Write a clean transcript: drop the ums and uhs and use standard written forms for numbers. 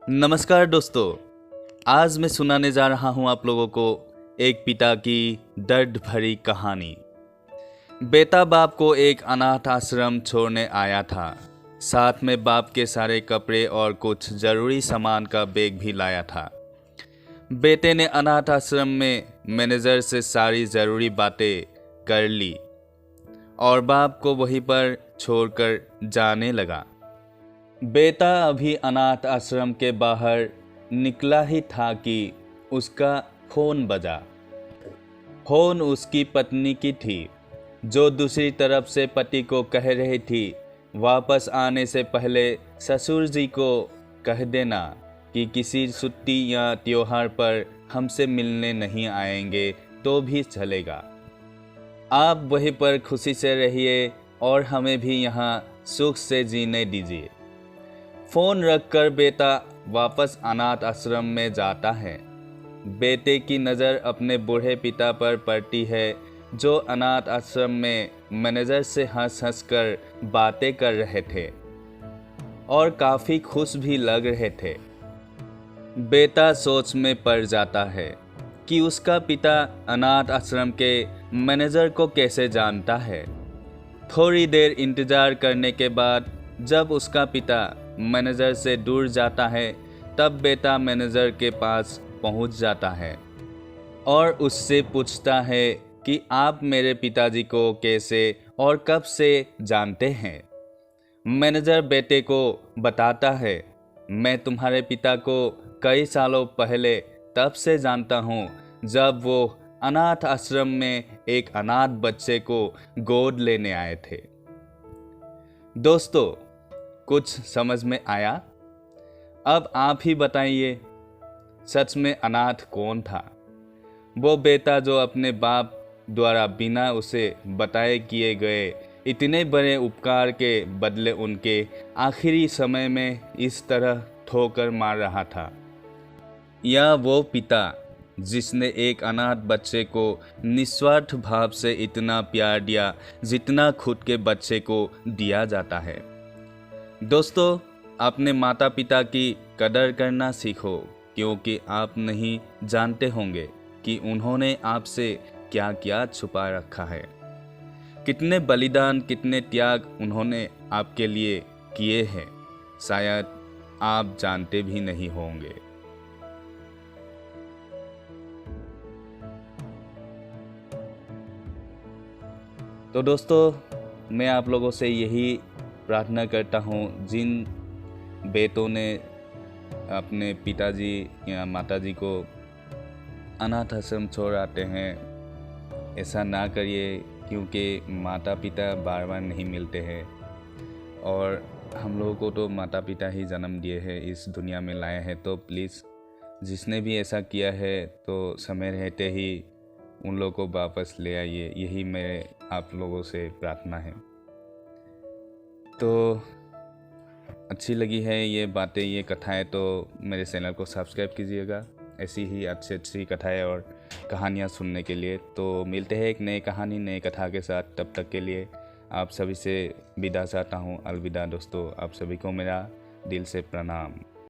नमस्कार दोस्तों। आज मैं सुनाने जा रहा हूं आप लोगों को एक पिता की दर्द भरी कहानी। बेटा बाप को एक अनाथ आश्रम छोड़ने आया था। साथ में बाप के सारे कपड़े और कुछ जरूरी सामान का बैग भी लाया था। बेटे ने अनाथ आश्रम में मैनेजर से सारी ज़रूरी बातें कर ली और बाप को वहीं पर छोड़कर जाने लगा। बेटा अभी अनाथ आश्रम के बाहर निकला ही था कि उसका फ़ोन बजा। फ़ोन उसकी पत्नी की थी, जो दूसरी तरफ से पति को कह रही थी वापस आने से पहले ससुर जी को कह देना कि किसी छुट्टी या त्योहार पर हमसे मिलने नहीं आएंगे तो भी चलेगा। आप वहीं पर खुशी से रहिए और हमें भी यहाँ सुख से जीने दीजिए। फ़ोन रखकर बेटा वापस अनाथ आश्रम में जाता है। बेटे की नज़र अपने बूढ़े पिता पर पड़ती है, जो अनाथ आश्रम में मैनेजर से हंस कर बातें कर रहे थे और काफ़ी खुश भी लग रहे थे। बेटा सोच में पड़ जाता है कि उसका पिता अनाथ आश्रम के मैनेजर को कैसे जानता है। थोड़ी देर इंतज़ार करने के बाद जब उसका पिता मैनेजर से दूर जाता है, तब बेटा मैनेजर के पास पहुंच जाता है और उससे पूछता है कि आप मेरे पिताजी को कैसे और कब से जानते हैं। मैनेजर बेटे को बताता है, मैं तुम्हारे पिता को कई सालों पहले तब से जानता हूँ जब वो अनाथ आश्रम में एक अनाथ बच्चे को गोद लेने आए थे। दोस्तों, कुछ समझ में आया? अब आप ही बताइए, सच में अनाथ कौन था? वो बेटा जो अपने बाप द्वारा बिना उसे बताए किए गए इतने बड़े उपकार के बदले उनके आखिरी समय में इस तरह ठोकर मार रहा था, या वो पिता जिसने एक अनाथ बच्चे को निस्वार्थ भाव से इतना प्यार दिया जितना खुद के बच्चे को दिया जाता है। दोस्तों, अपने माता पिता की कदर करना सीखो, क्योंकि आप नहीं जानते होंगे कि उन्होंने आपसे क्या क्या छुपा रखा है। कितने बलिदान, कितने त्याग उन्होंने आपके लिए किए हैं, शायद आप जानते भी नहीं होंगे। तो दोस्तों, मैं आप लोगों से यही प्रार्थना करता हूँ, जिन बेटों ने अपने पिताजी या माताजी को अनाथ आश्रम छोड़ आते हैं, ऐसा ना करिए, क्योंकि माता पिता बार बार नहीं मिलते हैं और हम लोगों को तो माता पिता ही जन्म दिए हैं, इस दुनिया में लाए हैं। तो प्लीज़, जिसने भी ऐसा किया है तो समय रहते ही उन लोगों को वापस ले आइए। यही मेरे आप लोगों से प्रार्थना है। तो अच्छी लगी है ये बातें, ये कथाएं, तो मेरे चैनल को सब्सक्राइब कीजिएगा ऐसी ही अच्छी कथाएं और कहानियाँ सुनने के लिए। तो मिलते हैं एक नई कहानी, नई कथा के साथ। तब तक के लिए आप सभी से विदा चाहता हूँ। अलविदा दोस्तों, आप सभी को मेरा दिल से प्रणाम।